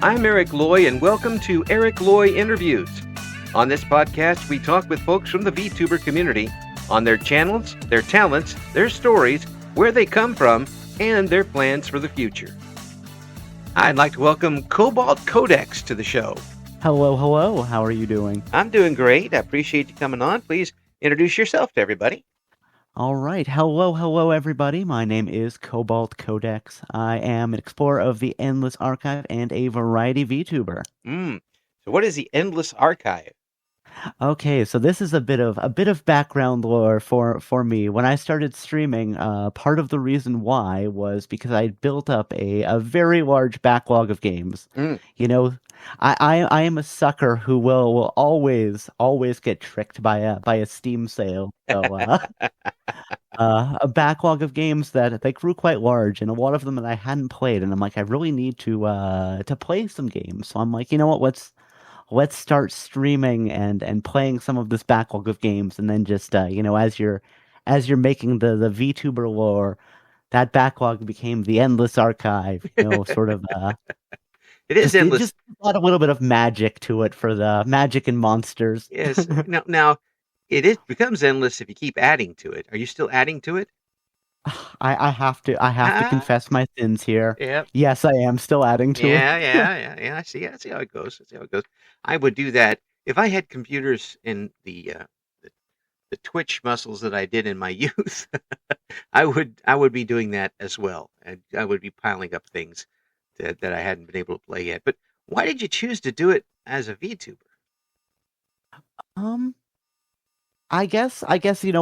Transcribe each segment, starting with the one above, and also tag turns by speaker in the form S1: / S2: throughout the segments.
S1: I'm Eric Loy, and welcome to Eric Loy Interviews. On this podcast, we talk with folks from the VTuber community on their channels, their talents, their stories, where they come from, and their plans for the future. I'd like to welcome Cobalt Codex to the show.
S2: Hello. How are you doing?
S1: I'm doing great. I appreciate you coming on. Please introduce yourself to everybody.
S2: All right. Hello, everybody. My name is Cobalt Codex. I am an explorer of the Endless Archive and a variety VTuber.
S1: So what is the Endless Archive?
S2: Okay, so this is a bit of background lore for me. When I started streaming, part of the reason why was because I built up a very large backlog of games. You know, I am a sucker who will always get tricked by a Steam sale. So a backlog of games that they grew quite large, and a lot of them that I hadn't played, and I'm like, I really need to play some games. So I'm like, you know what, let's start streaming and playing some of this backlog of games, and then just as you're making the VTuber lore, that backlog became the Endless Archive. Sort of.
S1: It is endless.
S2: It just got a little bit of magic to it for the magic and monsters.
S1: Yes. Now it becomes endless if you keep adding to it. Are you still adding to it?
S2: I have to confess my sins here.
S1: Yep.
S2: Yes, I am still adding to it.
S1: Yeah. I see how it goes. I would do that if I had computers in the Twitch muscles that I did in my youth. I would be doing that as well, and I would be piling up things that I hadn't been able to play yet. But why did you choose to do it as a VTuber?
S2: I guess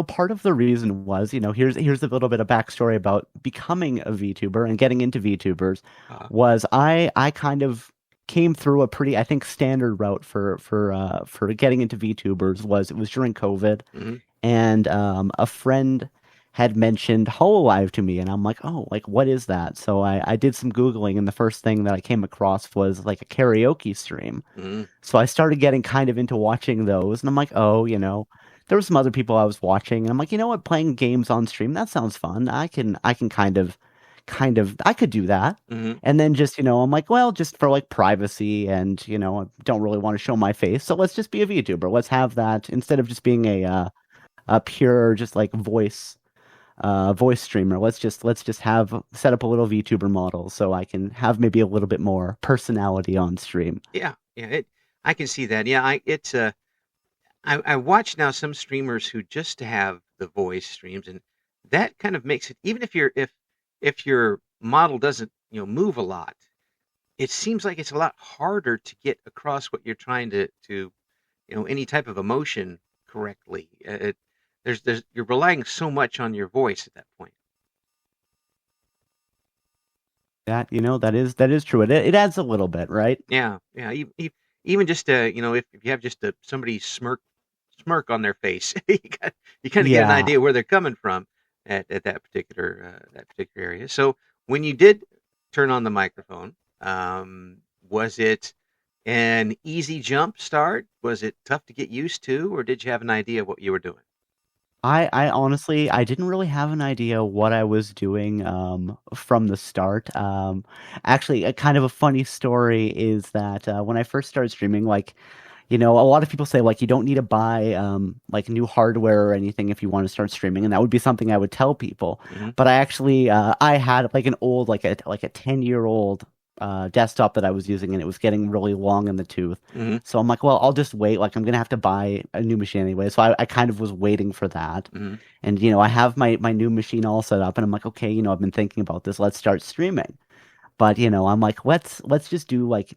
S2: part of the reason was, here's a little bit of backstory about becoming a VTuber and getting into VTubers. Was I kind of came through a pretty, I think, standard route for getting into VTubers. It was during COVID, and a friend had mentioned Hololive to me, and I'm like, oh, like, what is that? So I did some Googling, and the first thing that I came across was like a karaoke stream. So I started getting kind of into watching those, and I'm like, oh, there were some other people I was watching, and I'm like, you know what, playing games on stream, that sounds fun. I can kind of I could do that. And then just, I'm like, well, just for like privacy, and I don't really want to show my face, so let's just be a VTuber. Let's have that instead of just being a pure just like voice streamer. Let's just set up a little VTuber model so I can have maybe a little bit more personality on stream.
S1: Yeah. I can see that. Yeah, I watch now some streamers who just have the voice streams, and that kind of makes it, even if your model doesn't move a lot, it seems like it's a lot harder to get across what you're trying to any type of emotion correctly. You're relying so much on your voice at that point.
S2: That that is true. It adds a little bit, right?
S1: Yeah. Even just if you have just somebody smirk on their face, you kind of get an idea where they're coming from at that particular area. So when you did turn on the microphone, was it an easy jump start? Was it tough to get used to, or did you have an idea of what you were doing?
S2: I honestly, I didn't really have an idea what I was doing from the start. Actually, a kind of a funny story is that when I first started streaming, like, a lot of people say, like, you don't need to buy like new hardware or anything if you want to start streaming, and that would be something I would tell people. But I actually I had like an old, like a 10-year-old desktop that I was using, and it was getting really long in the tooth. So I'm like, well, I'll just wait. Like, I'm gonna have to buy a new machine anyway. So I kind of was waiting for that. And I have my new machine all set up, and I'm like, okay, I've been thinking about this. Let's start streaming. But I'm like, let's just do like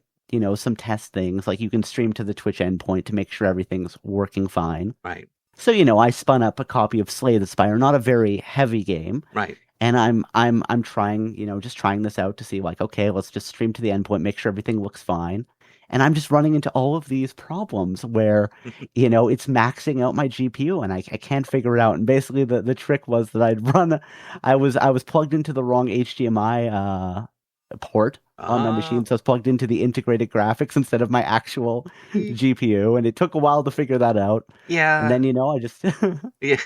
S2: some test things. Like, you can stream to the Twitch endpoint to make sure everything's working fine.
S1: Right.
S2: So I spun up a copy of Slay the Spire, not a very heavy game.
S1: Right.
S2: And I'm trying, just trying this out to see, like, okay, let's just stream to the endpoint, make sure everything looks fine. And I'm just running into all of these problems where, it's maxing out my GPU, and I can't figure it out. And basically the trick was that I was plugged into the wrong HDMI port on my machine, so I was plugged into the integrated graphics instead of my actual GPU, and it took a while to figure that out.
S1: Yeah.
S2: And then I just
S1: yeah.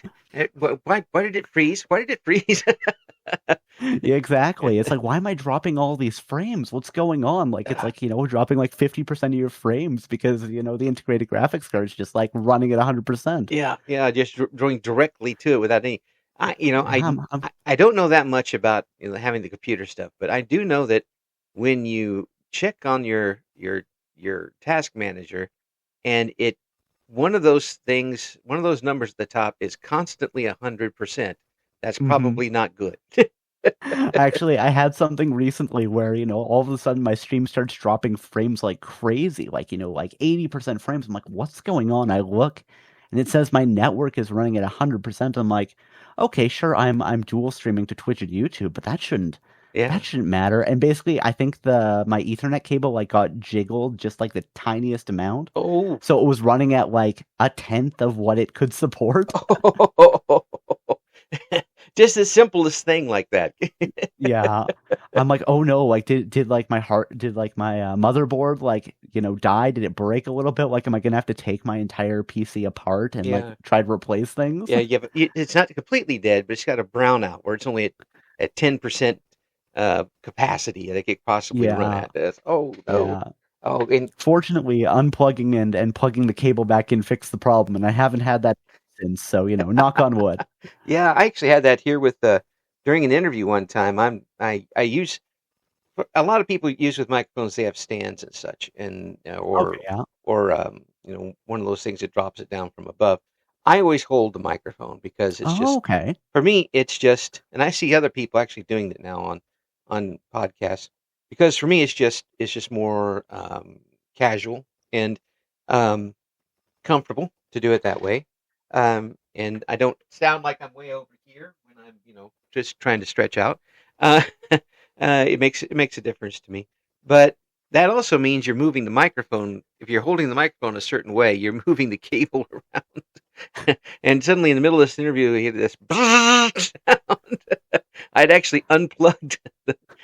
S1: Why did it freeze? Why did it freeze?
S2: Yeah, exactly. It's like, why am I dropping all these frames? What's going on? Like, it's like, dropping like 50% of your frames because, the integrated graphics card is just like running at 100%.
S1: Yeah, yeah, just going directly to it without any.
S2: Yeah, I'm
S1: I don't know that much about having the computer stuff, but I do know that when you check on your task manager and it one of those things, one of those numbers at the top is constantly 100%. That's
S2: mhm.
S1: probably not good.
S2: Actually, I had something recently where, all of a sudden my stream starts dropping frames like crazy, like, like 80% frames. I'm like, what's going on? I look and it says my network is running at 100%. I'm like, okay, sure, I'm dual streaming to Twitch and YouTube, but that
S1: Yeah.
S2: shouldn't matter. And basically, I think the my Ethernet cable like got jiggled just like the tiniest amount.
S1: Oh.
S2: So it was running at like a tenth of what it could support.
S1: Just the simplest thing like that.
S2: Yeah. I'm like, oh no, like did like my motherboard like, die? Did it break a little bit? Like, am I gonna have to take my entire PC apart and like
S1: Yeah.
S2: try to replace things?
S1: Yeah, yeah, but it's not completely dead, but it's got a brownout where it's only at 10% capacity that it could possibly run
S2: Yeah,
S1: at. Oh no.
S2: yeah.
S1: Oh, and
S2: Fortunately, unplugging and plugging the cable back in fixed the problem, and I haven't had that since, so knock on wood.
S1: yeah, I actually had that here with during an interview one time. I use a lot of people use with microphones. They have stands and such, and
S2: Okay, yeah.
S1: or one of those things that drops it down from above. I always hold the microphone because it's
S2: Oh,
S1: just
S2: okay.
S1: for me. It's just, and I see other people actually doing it now on podcasts because for me it's just more casual and um, comfortable to do it that way. And I don't sound like I'm way over here when I'm, just trying to stretch out. Uh, it makes a difference to me. But that also means you're moving the microphone. If you're holding the microphone a certain way, you're moving the cable around. And suddenly, in the middle of this interview, you hear this sound. I'd actually unplugged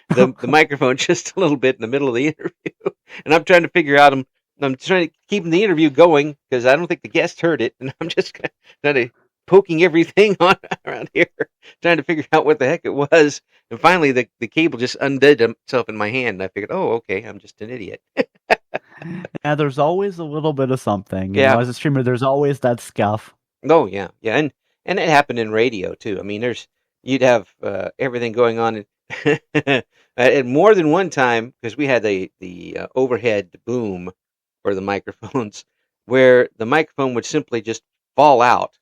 S1: the microphone just a little bit in the middle of the interview, and I'm trying to figure out. I'm trying to keep the interview going because I don't think the guest heard it, and I'm just kind of poking everything on around here, trying to figure out what the heck it was. And finally, the cable just undid itself in my hand, and I figured, oh, okay, I'm just an idiot.
S2: Yeah, there's always a little bit of something,
S1: Yeah.
S2: as a streamer, there's always that scuff.
S1: Oh, yeah, yeah, and it happened in radio too. I mean, you'd have everything going on, at more than one time because we had the overhead boom for the microphones, where the microphone would simply just fall out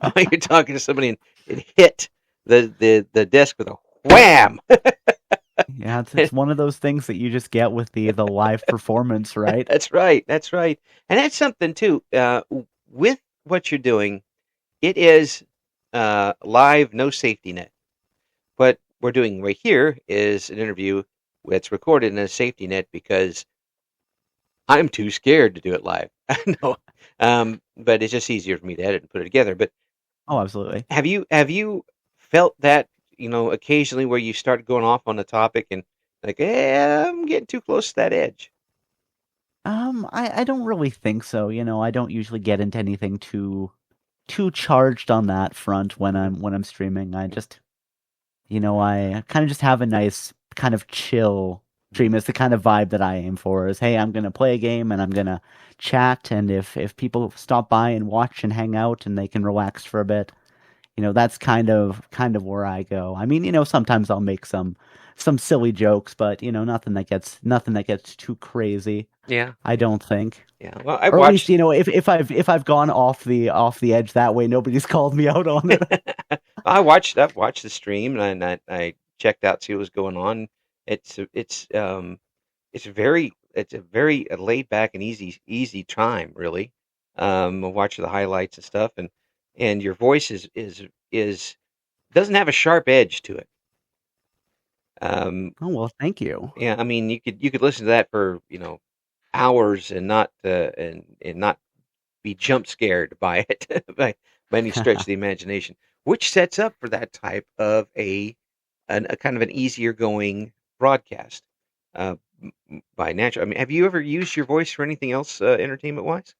S1: while you're talking to somebody, and it hit the desk with a wham.
S2: Yeah, it's one of those things that you just get with the live performance, right?
S1: That's right. That's right. And that's something too. With what you're doing, it is live, no safety net. What we're doing right here is an interview that's recorded in a safety net because I'm too scared to do it live. No, but it's just easier for me to edit and put it together. But
S2: Oh, absolutely.
S1: have you felt that occasionally where you start going off on a topic and like, I'm getting too close to that edge?
S2: I don't really think so. I don't usually get into anything too charged on that front when
S1: Mhm.
S2: I'm streaming. I kind of just have a nice kind of chill stream. It's the kind of vibe that I aim for. Is hey, I'm gonna play a game and I'm gonna chat, and if people stop by and watch and hang out and they can relax for a bit, that's kind of where I go. I mean, sometimes I'll make some silly jokes, but nothing that gets too crazy.
S1: Yeah,
S2: I
S1: yeah,
S2: don't think.
S1: yeah. Well, I
S2: Or at least,
S1: watched.
S2: if I've gone off the edge that way, nobody's called me out on it.
S1: I've watched the stream and I checked out see what was going on. It's a very laid back and easy time really. I watch the highlights and stuff, and your voice is doesn't have a sharp edge to it. Um,
S2: Oh well, thank you.
S1: yeah, I mean you could listen to that for hours and not be jump scared by it by any stretch of the imagination, which sets up for that type of a kind of an easier going broadcast by natural. I mean, have you ever used your voice for anything else entertainment wise?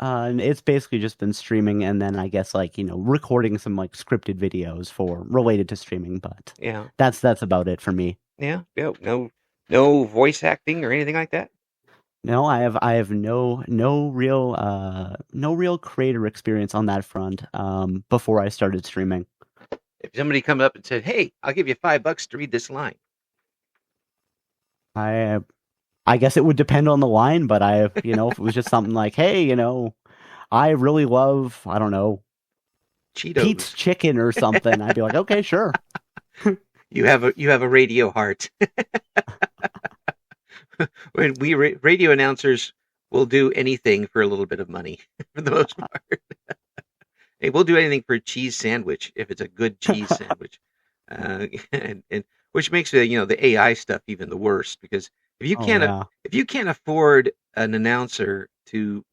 S2: And it's basically just been streaming, and then I guess like recording some like scripted videos for related to streaming. But
S1: Yeah.
S2: that's about it for me.
S1: Yeah. No voice acting or anything like that.
S2: No, I have no real creator experience on that front. Before I started streaming,
S1: If somebody comes up and said, "Hey, I'll give you $5 to read this line,"
S2: I I guess it would depend on the line, but if it was just something like, hey, I really love, I don't know, Pete's
S1: Cheetos.
S2: Chicken or something, I'd be like, okay, sure.
S1: You have a radio heart. When radio announcers will do anything for a little bit of money, for the most part. Hey, we'll do anything for a cheese sandwich if it's a good cheese sandwich, and which makes the AI stuff even the worst because if you
S2: Oh
S1: can't
S2: yeah.
S1: if you can't afford an announcer to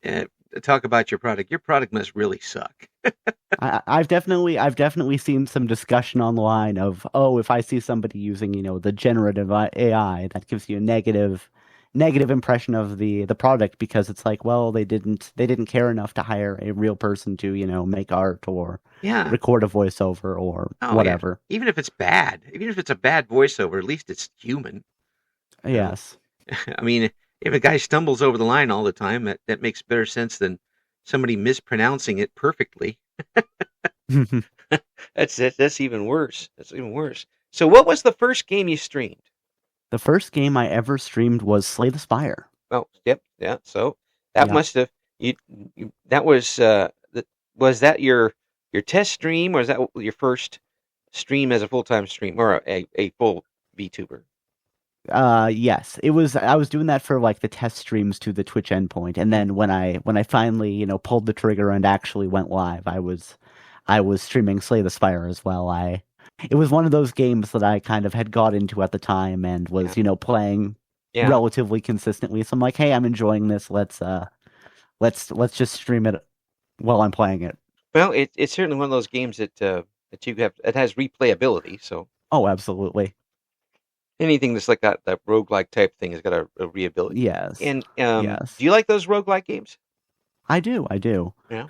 S1: uh, talk about your product must really suck.
S2: I've definitely seen some discussion online of, oh, if I see somebody using the generative AI, that gives you a negative impression of the product, because it's like, well, they didn't care enough to hire a real person to make art or
S1: Yeah.
S2: record a voiceover or
S1: Oh yeah.
S2: whatever.
S1: Even if it's bad, even if it's a bad voiceover, at least it's human. Uh,
S2: Yes.
S1: I mean, if a guy stumbles over the line all the time, that makes better sense than somebody mispronouncing it perfectly. That's even worse. That's even worse. So, what was the first game you streamed?
S2: The first game I ever streamed was Slay the Spire.
S1: Oh, yep, yeah. So that
S2: Yep.
S1: must have that was that your test stream, or is that your first stream as a full time stream or a full VTuber?
S2: Yes, it was. I was doing that for like the test streams to the Twitch endpoint, and
S1: Mm.
S2: then when I finally pulled the trigger and actually went live, I was streaming Slay the Spire as well. It was one of those games that I kind of had got into at the time and
S1: Yeah,
S2: was playing
S1: yeah.
S2: relatively consistently. So I'm like, hey, I'm enjoying this. Let's just stream it while I'm playing it.
S1: Well, it's certainly one of those games that you have it has replayability. So
S2: Oh, absolutely.
S1: anything that's like that roguelike type thing has got a reability.
S2: Yes,
S1: And
S2: yes,
S1: do you like those roguelike games?
S2: I do. I do.
S1: Yeah.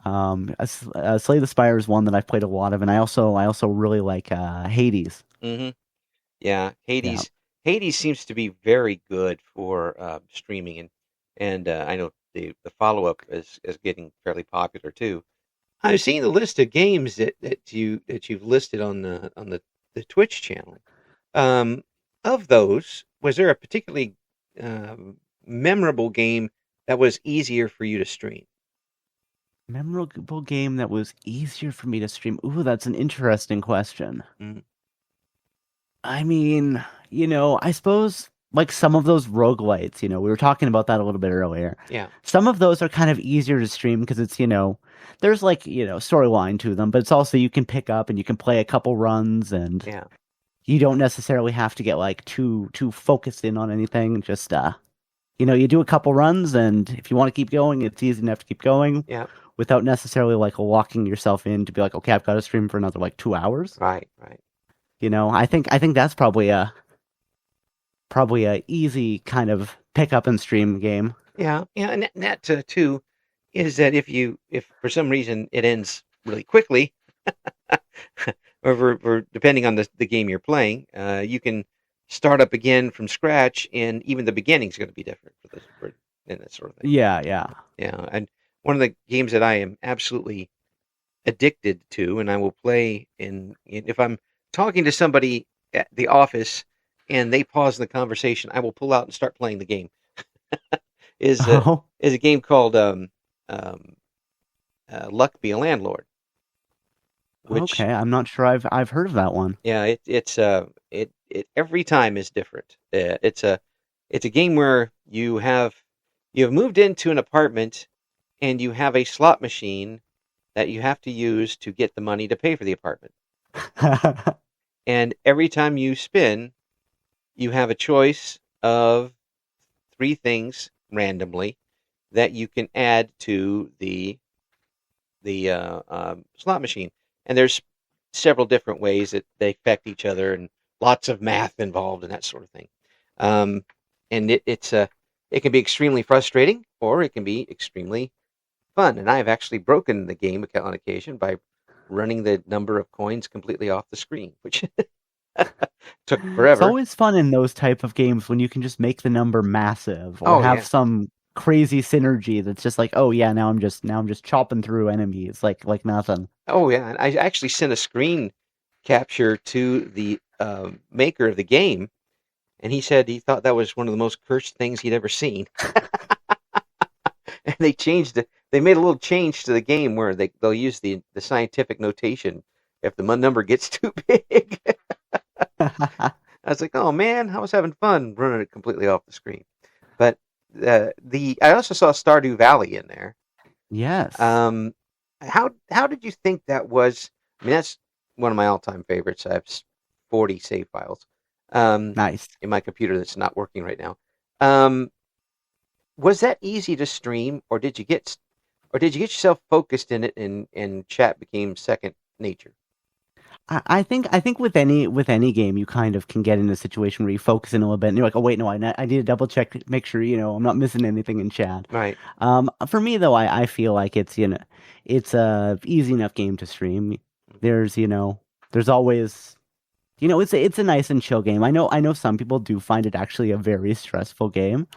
S2: Slay the Spire is one that I've played a lot of, and I also really like Hades.
S1: Mm-hmm. Yeah,
S2: Yeah.
S1: Hades seems to be very good for streaming, and I know the follow up is getting fairly popular too. I've seen the list of games that you've listed on the Twitch channel. Um, of those, was there a particularly memorable game that was easier for you to stream?
S2: Memorable game that was easier for me to stream. Ooh, that's an interesting question.
S1: Mm,
S2: I mean, I suppose like some of those roguelites, we were talking about that a little bit earlier.
S1: yeah,
S2: Some of those are kind of easier to stream because it's, there's like, storyline to them, but it's also you can pick up and you can play a couple runs, and
S1: yeah,
S2: you don't necessarily have to get like too focused in on anything. Just you do a couple runs, and if you want to keep going, it's easy enough to keep going
S1: yeah.
S2: without necessarily like locking yourself in to be like, okay, I've got to stream for another like 2 hours.
S1: Right, right.
S2: I think that's probably a easy kind of pick up and stream game.
S1: Yeah, yeah, and that too is that if for some reason it ends really quickly, or depending on the game you're playing, you can start up again from scratch, and even the beginning's going to be different and that sort of thing.
S2: Yeah, yeah.
S1: Yeah, and one of the games that I am absolutely addicted to, and I will play if I'm talking to somebody at the office and they pause the conversation, I will pull out and start playing the game. Is a
S2: Oh,
S1: is a game called um, Luck Be a Landlord, which
S2: okay. I'm not sure I've heard of that one.
S1: yeah, it every time is different. It's a game where you have moved into an apartment and you have a slot machine that you have to use to get the money to pay for the apartment. And every time you spin, you have a choice of three things randomly that you can add to the slot machine. And there's several different ways that they affect each other, and lots of math involved and that sort of thing. Um, and It can be extremely frustrating, or it can be extremely fun. And I've actually broken the game on occasion by running the number of coins completely off the screen, which took
S2: It's
S1: forever.
S2: always fun in those type of games when you can just make the number massive or
S1: Oh
S2: have
S1: yeah,
S2: some crazy synergy that's just like, oh yeah, now I'm just chopping through enemies like nothing.
S1: oh yeah. And I actually sent a screen capture to the maker of the game, and he said he thought that was one of the most cursed things he'd ever seen. And they changed it. They made a little change to the game where they'll use the scientific notation if the number gets too big. I was like, oh man, I was having fun running it completely off the screen. But the I also saw Stardew Valley in there.
S2: Yes.
S1: Um, how did you think that was? I mean, that's one of my all time favorites. I have 40 save files
S2: Nice.
S1: in my computer that's not working right now. Um, was that easy to stream, or did you get yourself focused in it, and chat became second nature?
S2: I think with any game you kind of can get in a situation where you focus in a little bit and you're like, oh wait, no, I need to double check, make sure I'm not missing anything in chat.
S1: Right.
S2: For me though, I feel like it's a easy enough game to stream. There's always it's a nice and chill game. I know some people do find it actually a very stressful game,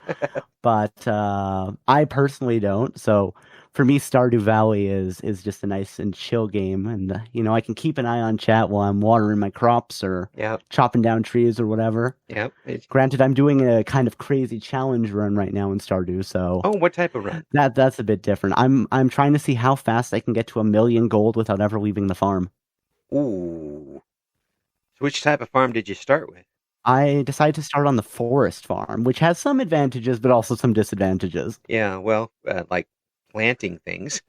S2: but I personally don't. So for me, Stardew Valley is just a nice and chill game, and I can keep an eye on chat while I'm watering my crops or
S1: Yep.
S2: chopping down trees or whatever.
S1: Yep.
S2: Granted, I'm doing a kind of crazy challenge run right now in Stardew, so
S1: Oh, what type of run?
S2: that's a bit different. I'm trying to see how fast I can get to 1 million gold without ever leaving the farm.
S1: Ooh. So which type of farm did you start with?
S2: I decided to start on the forest farm, which has some advantages but also some disadvantages.
S1: Yeah, well, like planting things.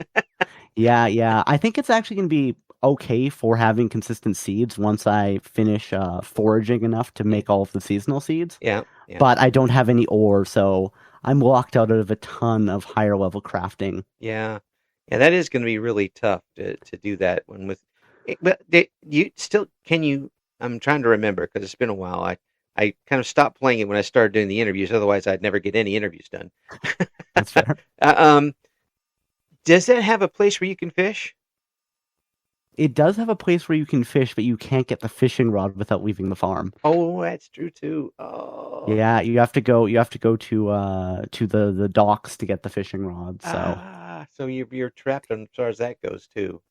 S2: Yeah. I think it's actually going to be okay for having consistent seeds once I finish foraging enough to make all of the seasonal seeds.
S1: Yeah, yeah,
S2: But I don't have any ore, so I'm locked out of a ton of higher level crafting.
S1: yeah, yeah. That is going to be really tough to do that one with. But you still can you? I'm trying to remember because it's been a while. I kind of stopped playing it when I started doing the interviews. Otherwise, I'd never get any interviews done.
S2: That's fair.
S1: um, does that have a place where you can fish?
S2: It does have a place where you can fish, but you can't get the fishing rod without leaving the farm.
S1: Oh, that's true too. Oh,
S2: Yeah, you have to go to the docks to get the fishing rod. So
S1: so you're trapped as far as that goes too.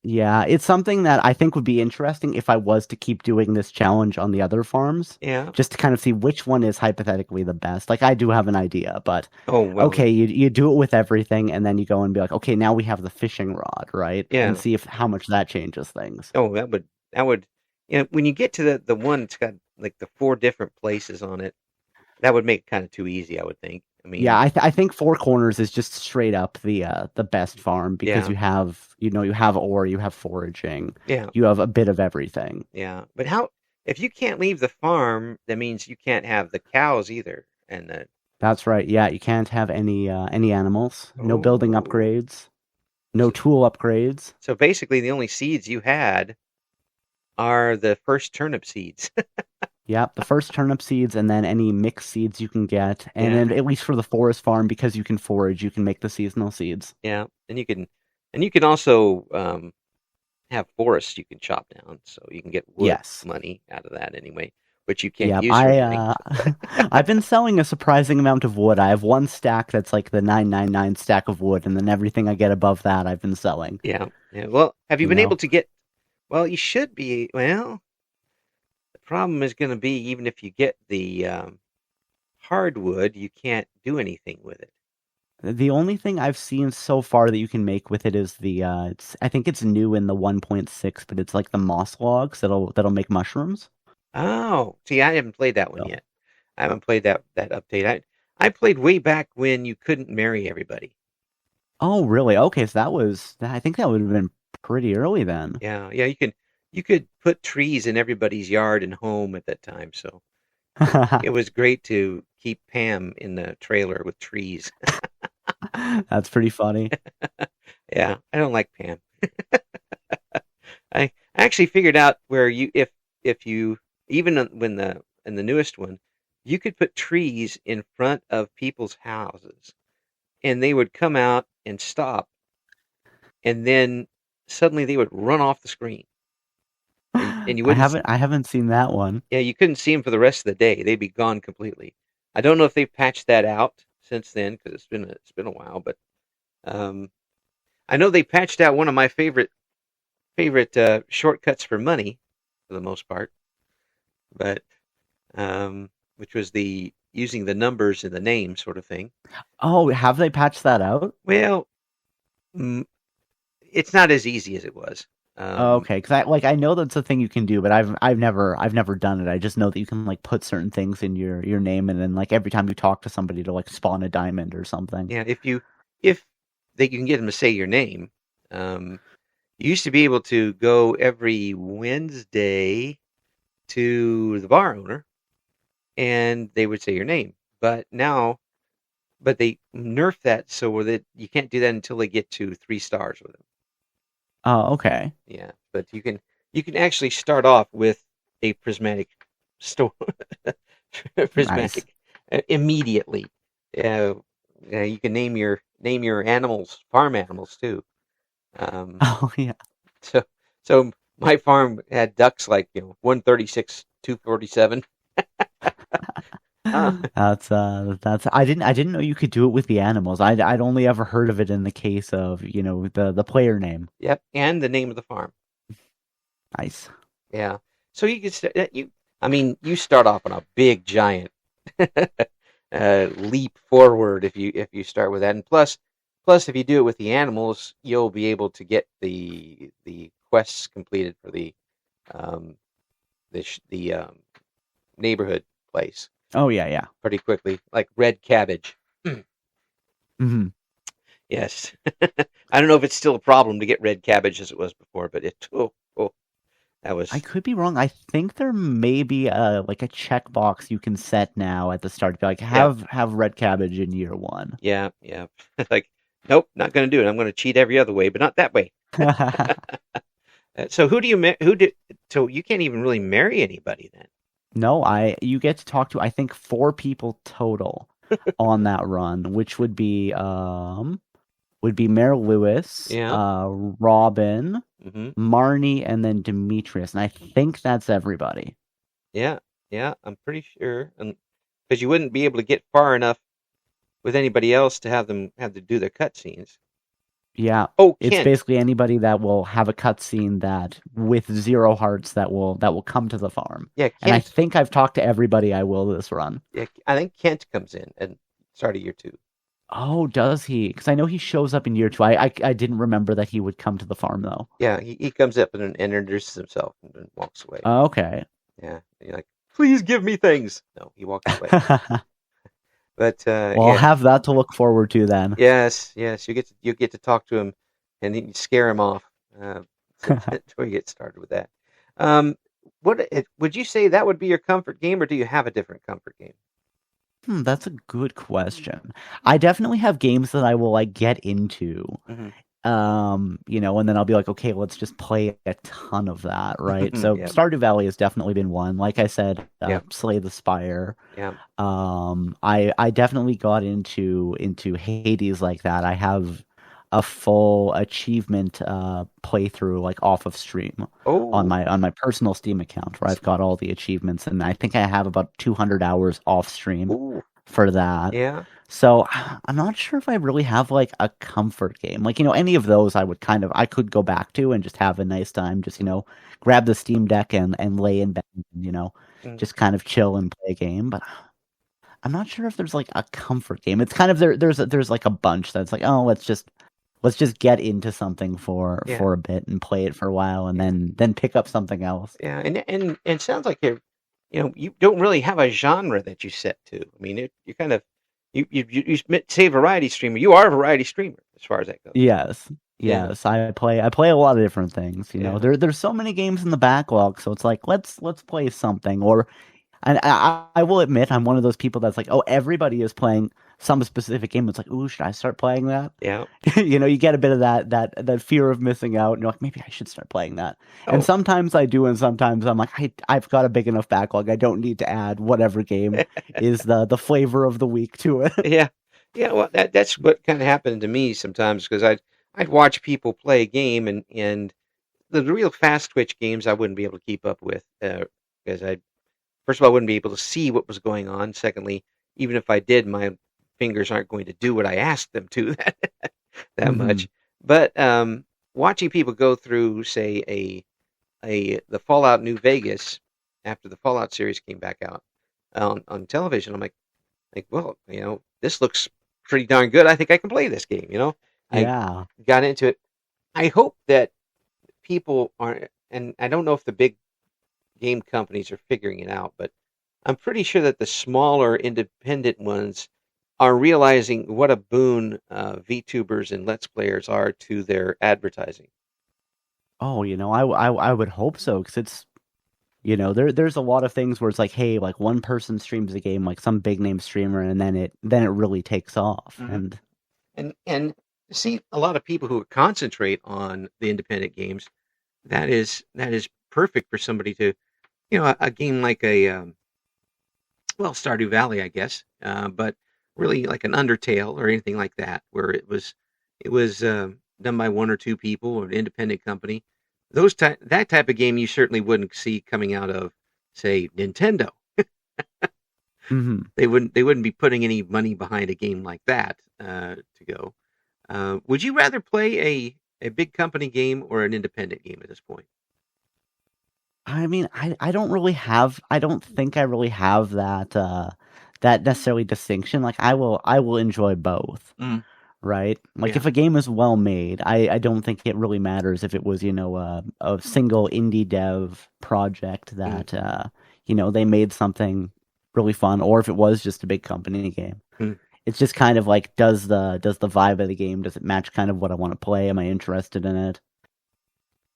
S2: yeah, it's something that I think would be interesting if I was to keep doing this challenge on the other farms,
S1: Yeah.
S2: just to kind of see which one is hypothetically the best. Like I do have an idea, but
S1: Oh well.
S2: okay, you do it with everything, and then you go and be like, okay, now we have the fishing rod, right?
S1: Yeah.
S2: And see if how much that changes things.
S1: Oh, that would when you get to the one that's got like the four different places on it, that would make it kind of too easy, I would think. I
S2: Yeah,
S1: mean,
S2: I think Four Corners is just straight up the best farm because
S1: yeah,
S2: you have ore, you have foraging,
S1: yeah,
S2: you have a bit of everything.
S1: yeah. But how if you can't leave the farm, that means you can't have the cows either. And the
S2: That's right. Yeah, you can't have any animals, no building
S1: oh,
S2: upgrades, no
S1: so,
S2: tool upgrades.
S1: so basically the only seeds you had are the first turnip seeds.
S2: Yep, the first turnip seeds and then any mixed seeds you can get. And
S1: Yeah,
S2: then at least for the forest farm, because you can forage, you can make the seasonal seeds.
S1: yeah. And you can also have forests you can chop down, so you can get wood
S2: Yes.
S1: money out of that anyway, which you can't
S2: Yep.
S1: use for
S2: I
S1: anything.
S2: I've been selling a surprising amount of wood. I have one stack that's like the 999 stack of wood, and then everything I get above that I've been selling.
S1: Yeah, yeah. Well, have you
S2: You
S1: been able
S2: know?
S1: to get? Well, you should be. Well, the problem is going to be even if you get the hardwood, you can't do anything with it.
S2: The only thing I've seen so far that you can make with it is I think it's new in the 1.6, but it's like the moss logs that'll make mushrooms.
S1: Oh, see, I haven't played that one
S2: So.
S1: yet. I haven't played that update. I played way back when you couldn't marry everybody.
S2: Oh, really? Okay, so I think that would have been pretty early then.
S1: Yeah, yeah. You could put trees in everybody's yard and home at that time. So it was great to keep Pam in the trailer with trees.
S2: That's pretty funny.
S1: Yeah, I don't like Pam. I actually figured out where you if you even when the in the newest one you could put trees in front of people's houses, and they would come out and stop, and then suddenly they would run off the screen, and you wouldn't.
S2: I haven't seen that one.
S1: Yeah, you couldn't see them for the rest of the day. They'd be gone completely. I don't know if they've patched that out since then because it's been a while, but um, I know they patched out one of my favorite shortcuts for money for the most part, but which was the using the numbers in the name sort of thing.
S2: Oh, have they patched that out?
S1: Well, mm, it's not as easy as it was.
S2: Oh, okay, because I know that's a thing you can do, but I've never done it. I just know that you can like put certain things in your name, and then like every time you talk to somebody to like spawn a diamond or something.
S1: Yeah, if they you can get them to say your name. Um, you used to be able to go every Wednesday to the bar owner, and they would say your name. But they nerfed that so that you can't do that until they get to 3 stars with them.
S2: Oh, okay.
S1: Yeah, but you can actually start off with a prismatic store,
S2: Nice.
S1: prismatic immediately. Uh, you can name your animals, farm animals too. Um,
S2: Oh yeah.
S1: so so my farm had ducks like 136, 247. Uh,
S2: That's I didn't know you could do it with the animals. I'd only ever heard of it in the case of, the player name.
S1: yep, and the name of the farm.
S2: Nice.
S1: Yeah. So you could I mean, you start off on a big giant leap forward if you start with that, and plus if you do it with the animals, you'll be able to get the quests completed for um the neighborhood place
S2: Oh yeah, yeah.
S1: pretty quickly, like red cabbage.
S2: Hmm.
S1: Yes. I don't know if it's still a problem to get red cabbage as it was before, but that
S2: I
S1: was.
S2: could be wrong. I think there may be like a checkbox you can set now at the start to be like
S1: Yeah,
S2: have red cabbage in year one.
S1: yeah, yeah. Like, nope, not going to do it. I'm going to cheat every other way, but not that way. So who do you who did? So you can't even really marry anybody then.
S2: No, you get to talk to I think four people total on that run, which would be Mary Lewis,
S1: Yeah.
S2: Robin,
S1: Hmm.
S2: Marnie, and then Demetrius, and I think that's everybody.
S1: Yeah, yeah. I'm pretty sure, and because you wouldn't be able to get far enough with anybody else to have them have to do their cutscenes.
S2: Yeah,
S1: Oh,
S2: it's
S1: Kent.
S2: basically anybody that will have a cutscene that with 0 hearts that will come to the farm.
S1: Yeah,
S2: And I
S1: Kent.
S2: think I've talked to everybody I will this run.
S1: Yeah, I think Kent comes in and start of year 2.
S2: Oh, does he? Because I know he shows up in year 2. I didn't remember that he would come to the farm though.
S1: Yeah, he comes up and introduces himself and then walks away.
S2: Okay.
S1: Yeah, and you're like, please give me things. No, he walks away. But
S2: Well, I'll
S1: yeah,
S2: have that to look forward to then.
S1: yes, you get to talk to him, and then you scare him off until you get started with that. Um, would you say that would be your comfort game, or do you have a different comfort game?
S2: That's a good question. I definitely have games that I will like get into.
S1: Hmm.
S2: And then I'll be like, okay, let's just play a ton of that, right? So
S1: Yeah,
S2: Stardew Valley has definitely been one. Like I said,
S1: yeah,
S2: Slay the Spire.
S1: yeah.
S2: I definitely got into Hades like that. I have a full achievement playthrough like off of stream on
S1: Oh,
S2: my personal Steam account where I've got all the achievements, and I think I have about 200 hours off stream
S1: oh,
S2: for that.
S1: yeah,
S2: So I'm not sure if I really have like a comfort game. Like, any of those I could go back to and just have a nice time, just, grab the Steam Deck and lay in bed, and,
S1: mm,
S2: just kind of chill and play a game. But I'm not sure if there's like a comfort game. It's kind of there's like a bunch that's like, oh, let's just get into something for
S1: yeah,
S2: for a bit and play it for a while and
S1: yeah,
S2: then pick up something else.
S1: yeah. And it sounds like you don't really have a genre that you set to. I mean, you kind of say variety streamer. You are a variety streamer as far as that goes.
S2: Yes.
S1: Yeah,
S2: Yes, I play a lot of different things,
S1: yeah,
S2: There's so many games in the backlog, so it's like let's play something. Or and I will admit I'm one of those people that's like, oh, everybody is playing some specific game. It's like, ooh, should I start playing that?
S1: Yeah.
S2: You get a bit of that fear of missing out, and you're like, maybe I should start playing that. And
S1: Oh,
S2: sometimes I do, and sometimes I'm like, I've got a big enough backlog. I don't need to add whatever game is the flavor of the week to it.
S1: yeah. Yeah, well, that's what kind of happened to me sometimes because I'd watch people play a game and the real fast twitch games I wouldn't be able to keep up with because I first of all I wouldn't be able to see what was going on. Secondly, even if I did, my fingers aren't going to do what I asked them to that
S2: Hmm.
S1: much. But watching people go through, say, the Fallout New Vegas after the Fallout series came back out on television, I'm like, well, this looks pretty darn good. I think I can play this game. I
S2: Yeah.
S1: got into it. I hope that people aren't, and I don't know if the big game companies are figuring it out, but I'm pretty sure that the smaller independent ones are realizing what a boon VTubers and Let's Players are to their advertising.
S2: Oh, I would hope so because there's a lot of things where it's like, hey, like one person streams a game, like some big name streamer, and then it really takes off.
S1: Hmm.
S2: And
S1: And see a lot of people who concentrate on the independent games. That is perfect for somebody to a game like a well, Stardew Valley, I guess, but really like an Undertale or anything like that, where it was done by one or two people or an independent company. That type of game you certainly wouldn't see coming out of, say, Nintendo.
S2: mhm.
S1: They wouldn't be putting any money behind a game like that to go. Would you rather play a big company game or an independent game at this point?
S2: I mean, I don't think I really have that necessarily distinction. Like I will enjoy both,
S1: Mm,
S2: right? Like
S1: yeah.
S2: if a game is well made, I don't think it really matters if it was, a single indie dev project
S1: Mm,
S2: that they made something really fun, or if it was just a big company game.
S1: mm.
S2: It's just kind of like, does the vibe of the game, does it match kind of what I want to play? Am I interested in it?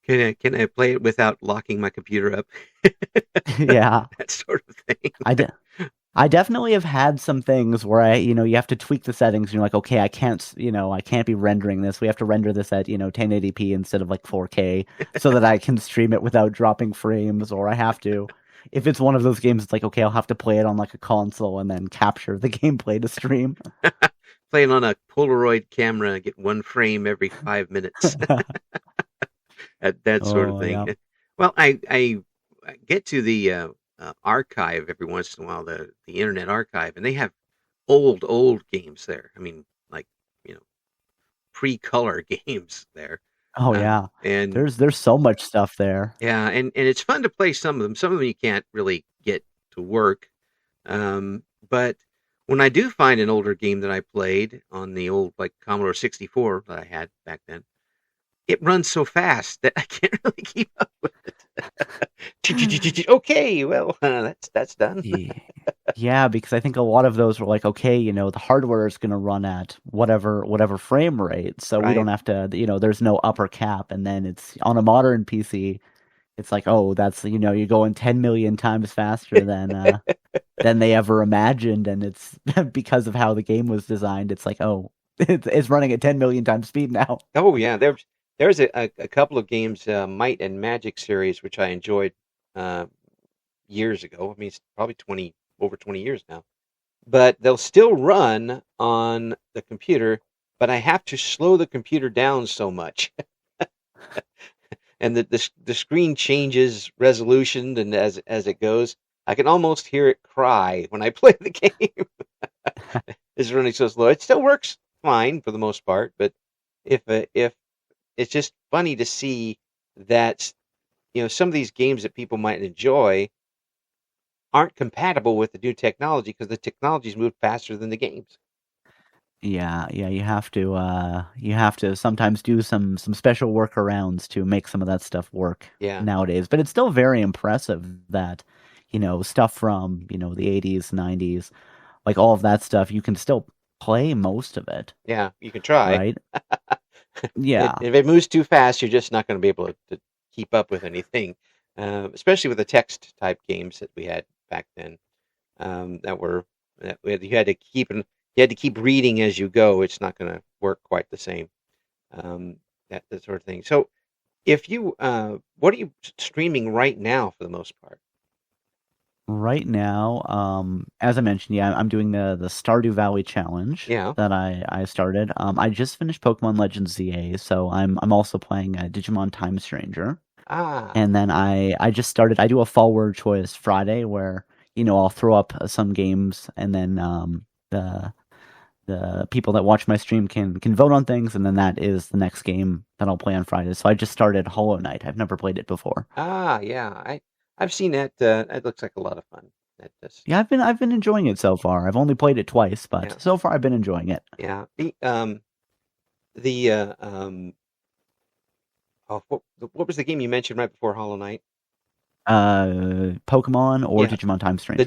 S1: Can I play it without locking my computer up?
S2: Yeah.
S1: That sort of thing.
S2: I, de- I definitely have had some things where you have to tweak the settings and you're like, okay, I can't be rendering this. We have to render this at, 1080p instead of like 4K so that I can stream it without dropping frames, or I have to. If it's one of those games, it's like, okay, I'll have to play it on like a console and then capture the gameplay to stream.
S1: Playing on a Polaroid camera, get one frame every 5 minutes. That sort of
S2: Oh,
S1: thing.
S2: yeah.
S1: Well, I get to the archive every once in a while, the Internet Archive, and they have old games there. I mean, like you know, pre-color games there,
S2: Oh, yeah.
S1: and
S2: There's so much stuff there.
S1: yeah, and it's fun to play some of them. Some of them you can't really get to work, but when I do find an older game that I played on the old like Commodore 64 that I had back then, it runs so fast that I can't really keep up with it. Okay, well, that's done.
S2: Yeah. Yeah, because I think a lot of those were like, okay, the hardware is going to run at whatever frame rate, so we
S1: Right.
S2: don't have to, there's no upper cap. And then it's on a modern PC, it's like, oh, that's, you're going 10 million times faster than they ever imagined, and it's because of how the game was designed. It's like, oh, it's running at 10 million times speed now.
S1: Oh yeah, there's a couple of games, Might and Magic series, which I enjoyed uh, years ago. I mean, it's probably 20 years now, but they'll still run on the computer. But I have to slow the computer down so much, and the screen changes resolution, and as it goes, I can almost hear it cry when I play the game. It's running so slow. It still works fine for the most part, but if it's just funny to see that some of these games that people might enjoy aren't compatible with the new technology because the technology's moved faster than the games.
S2: Yeah, yeah, you have to sometimes do some special workarounds to make some of that stuff work
S1: Yeah,
S2: nowadays. But it's still very impressive that, stuff from, the 80s, 90s, like all of that stuff, you can still play most of it,
S1: yeah, you can try.
S2: right? Yeah.
S1: If it moves too fast, you're just not going to be able to keep up with anything, especially with the text type games that we had back then. That were that you had to you had to keep reading as you go, it's not going to work quite the same. Um, that sort of thing. So, if you, what are you streaming right now for the most part?
S2: Right now, as I mentioned, yeah, I'm doing the Stardew Valley challenge
S1: Yeah.
S2: that I started. I just finished Pokemon Legends ZA, so I'm also playing Digimon Time Stranger.
S1: Ah.
S2: And then I just started. I do a Fall Word Choice Friday where I'll throw up some games, and then the the people that watch my stream can vote on things, and then that is the next game that I'll play on Friday. So I just started Hollow Knight. I've never played it before.
S1: Ah. Yeah. I've seen that. It looks like a lot of fun. That does.
S2: Yeah, I've been enjoying it so far. I've only played it twice, but
S1: Yeah.
S2: so far I've been enjoying it.
S1: Yeah. The oh, what was the game you mentioned right before Hollow Knight?
S2: Pokemon or
S1: Yeah,
S2: Digimon Time
S1: the
S2: Stranger.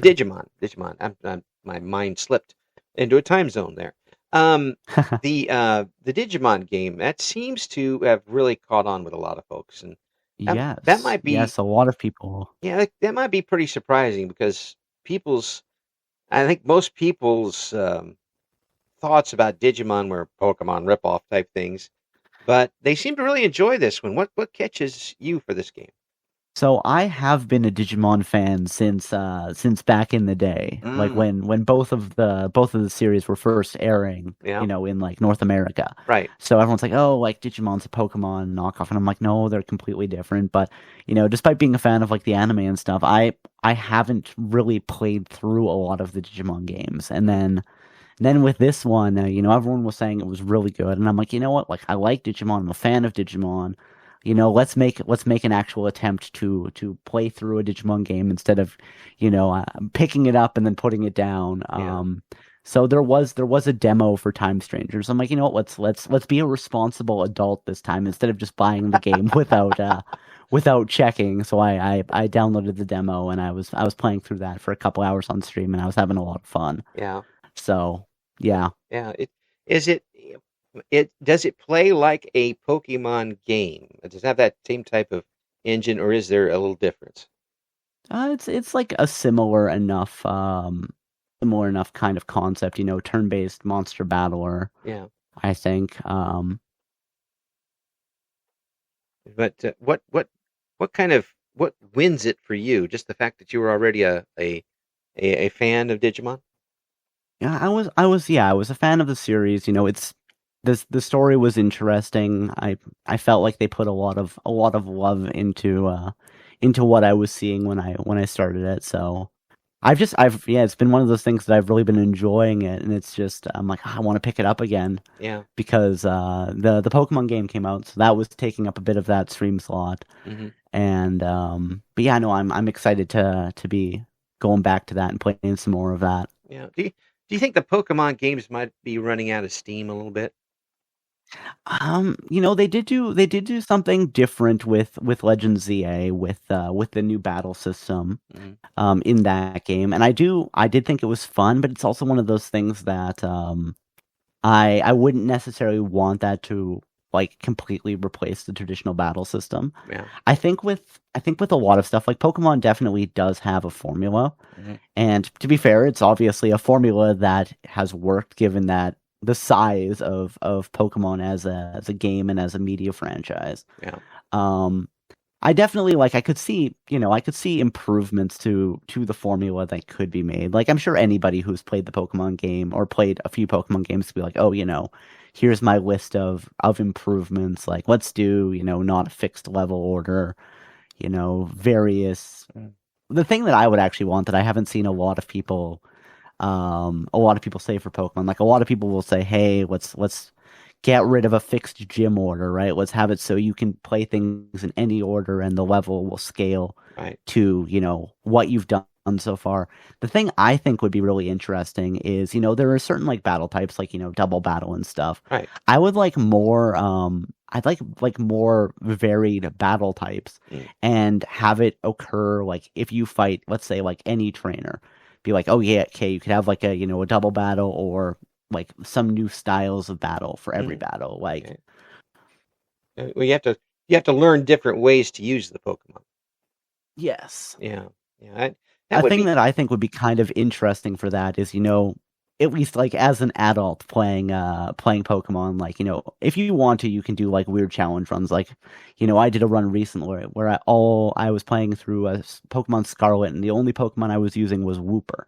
S1: Digimon. My mind slipped into a time zone there. Um, the Digimon game that seems to have really caught on with a lot of folks, and that
S2: Yes,
S1: might be
S2: yes, a lot of people.
S1: yeah, that might be pretty surprising because people's I think most people's thoughts about Digimon were Pokemon ripoff type things, but they seem to really enjoy this one. What catches you for this game?
S2: So I have been a Digimon fan since back in the day, like
S1: Mm,
S2: when both of the series were first airing,
S1: yeah,
S2: in like North America.
S1: right.
S2: So everyone's like, "Oh, like Digimon's a Pokemon knockoff," and I'm like, "No, they're completely different." But despite being a fan of like the anime and stuff, I haven't really played through a lot of the Digimon games, and
S1: Mm,
S2: then with this one, everyone was saying it was really good, and I'm like, you know what? Like, I like Digimon. I'm a fan of Digimon. Let's make an actual attempt to play through a Digimon game instead of, picking it up and then putting it down.
S1: yeah,
S2: So there was a demo for Time Strangers. I'm like, you know what? Let's be a responsible adult this time instead of just buying the game without checking. So I downloaded the demo and I was playing through that for a couple hours on stream and I was having a lot of fun.
S1: yeah.
S2: So yeah.
S1: Yeah, is it it does it play like a Pokemon game? Does it have that same type of engine, or is there a little difference?
S2: It's like a similar enough kind of concept, turn-based monster battler,
S1: Yeah,
S2: I think.
S1: but what kind of what wins it for you? Just the fact that you were already a fan of Digimon?
S2: Yeah, I was a fan of the series. The story was interesting. I felt like they put a lot of love into what I was seeing when I started it. So yeah, it's been one of those things that I've really been enjoying it, and it's just I'm like I want to pick it up again
S1: Yeah.
S2: because the Pokemon game came out, so that was taking up a bit of that stream slot.
S1: Hmm.
S2: And but yeah, no, I'm excited to be going back to that and playing some more of that.
S1: Yeah. Do you think the Pokemon games might be running out of steam a little bit?
S2: They did do something different with Legends ZA with the new battle system
S1: Hmm.
S2: in that game, and I did think it was fun, but it's also one of those things that I wouldn't necessarily want that to like completely replace the traditional battle system.
S1: Yeah.
S2: I think with a lot of stuff, like Pokemon definitely does have a formula.
S1: Hmm.
S2: And to be fair, it's obviously a formula that has worked given that the size of Pokemon as a game and as a media franchise.
S1: Yeah.
S2: Um, I definitely I could see improvements to the formula that could be made. Like I'm sure anybody who's played the Pokemon game or played a few Pokemon games could be like, oh, here's my list of improvements. Like let's do, not a fixed level order, various. The thing that I would actually want that I haven't seen a lot of people say for Pokemon, like a lot of people will say, hey, let's get rid of a fixed gym order, right? Let's have it so you can play things in any order and the level will scale
S1: Right.
S2: to, what you've done so far. The thing I think would be really interesting is, there are certain like battle types like, double battle and stuff.
S1: Right.
S2: I would like more I'd like more varied battle types
S1: Mm.
S2: and have it occur like if you fight, let's say like any trainer, be like, oh yeah, okay, you could have like a double battle or like some new styles of battle for every
S1: Mm.
S2: battle. Like
S1: Okay. Well, you have to learn different ways to use the Pokemon.
S2: yes.
S1: Yeah. Yeah. That
S2: A
S1: would
S2: thing
S1: be.
S2: that I think would be kind of interesting for that is, at least like as an adult playing Pokemon, like, if you want to, you can do like weird challenge runs. Like, I did a run recently where I was playing through a Pokemon Scarlet, and the only Pokemon I was using was Wooper.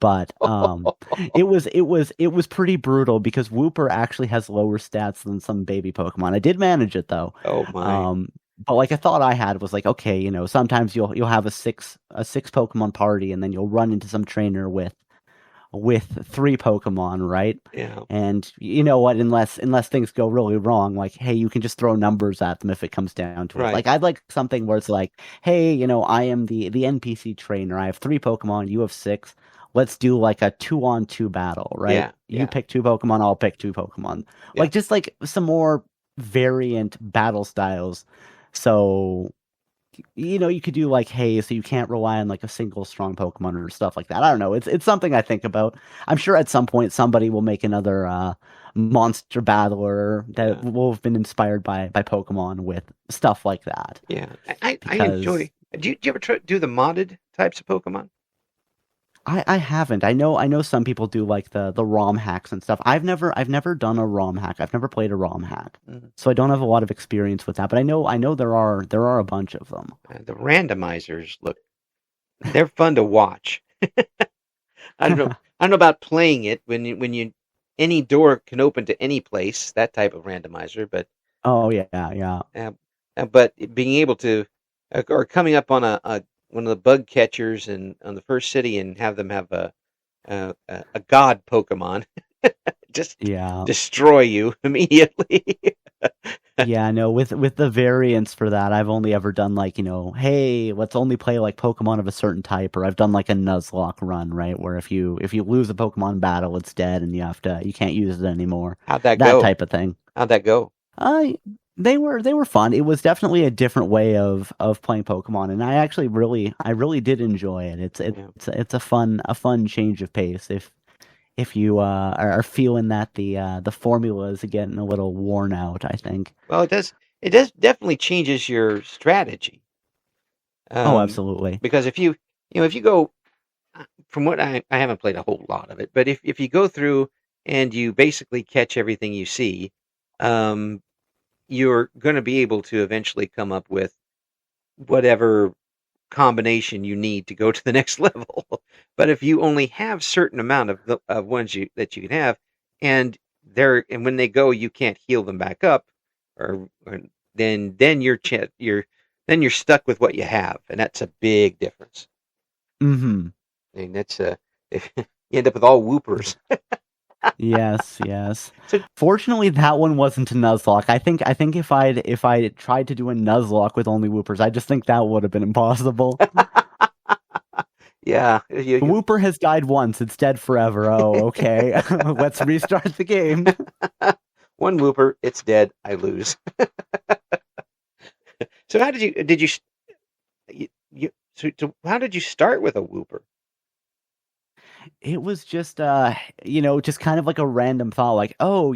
S2: But it was pretty brutal because Wooper actually has lower stats than some baby Pokemon. I did manage it though.
S1: Oh my.
S2: But like a thought I had was like, okay, sometimes you'll have a six Pokemon party, and then you'll run into some trainer with three Pokemon, right?
S1: Yeah.
S2: And you know what? Unless things go really wrong, like, hey, you can just throw numbers at them if it comes down to it.
S1: Right.
S2: Like, I'd like something where it's like, hey, I am the NPC trainer. I have three Pokemon. You have six. Let's do like a 2-on-2 battle, right?
S1: Yeah.
S2: You pick two Pokemon. I'll pick two Pokemon.
S1: Yeah.
S2: Like, just like some more variant battle styles. So you could do like, hey, so you can't rely on like a single strong Pokemon or stuff like that. I don't know. It's something I think about. I'm sure at some point somebody will make another monster battler that will have been inspired by Pokemon with stuff like that.
S1: Yeah. I enjoy. Do you ever do the modded types of Pokemon?
S2: I haven't. I know some people do like the ROM hacks and stuff. I've never done a ROM hack. I've never played a ROM hack.
S1: Mm-hmm.
S2: So I don't have a lot of experience with that, but I know there are a bunch of them.
S1: The randomizers they're fun to watch. I don't know about playing it when any door can open to any place, that type of randomizer, but
S2: oh yeah.
S1: But being able to or coming up on a one of the bug catchers and on the first city and have them have a god Pokemon just destroy you immediately.
S2: Yeah, no, with the variants for that, I've only ever done like, hey, let's only play like Pokemon of a certain type, or I've done like a Nuzlocke run, right? Where if you lose a Pokemon battle, it's dead and you can't use it anymore.
S1: How'd that
S2: go? That
S1: go?
S2: type of thing.
S1: How'd that go?
S2: They were fun. It was definitely a different way of playing Pokemon, and I actually really did enjoy it. It's a fun change of pace if you are feeling that the formula is getting a little worn out, I think.
S1: Well, it does definitely changes your strategy.
S2: Oh, absolutely.
S1: Because if you go, from what I haven't played a whole lot of it, but if you go through and you basically catch everything you see, you're going to be able to eventually come up with whatever combination you need to go to the next level. But if you only have certain amount of ones that you can have, and when they go, you can't heal them back up, or then you're stuck with what you have, and that's a big difference.
S2: Mm-hmm.
S1: I mean, that's if you end up with all Woopers.
S2: Yes. So, fortunately, that one wasn't a Nuzlocke. I think if I'd tried to do a Nuzlocke with only Woopers, I just think that would have been impossible.
S1: Yeah,
S2: Wooper has died once; it's dead forever. Oh, okay. Let's restart the game.
S1: One Wooper, it's dead. I lose. So how did how did you start with a Wooper?
S2: It was just just kind of like a random thought, like, oh,